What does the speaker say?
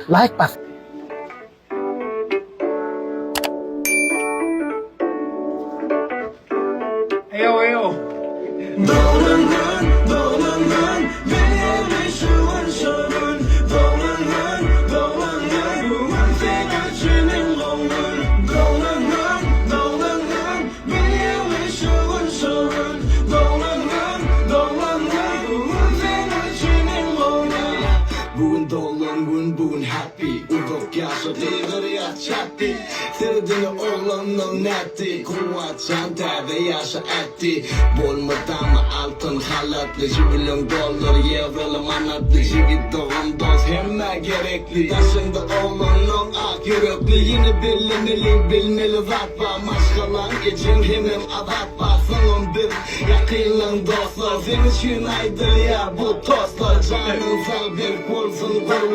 Like bas. Eyo eyo. Bugün happy Udok yaşa değildir ya chatti Tırdını oğlanın netti Kuvatcan terde yaşa etti Bolmadan mı altın halatlı Jibilin dolar evrolu manatlı Jigit doğum doz hemme gerekli Yaşında oğlanın ak yürekli Yine bilmeli vat var Maşkalan geçin hemim avat var Sanın bir yakınlan dostlar Senin için aydır ya bu tostlar Canın sağ bir kursun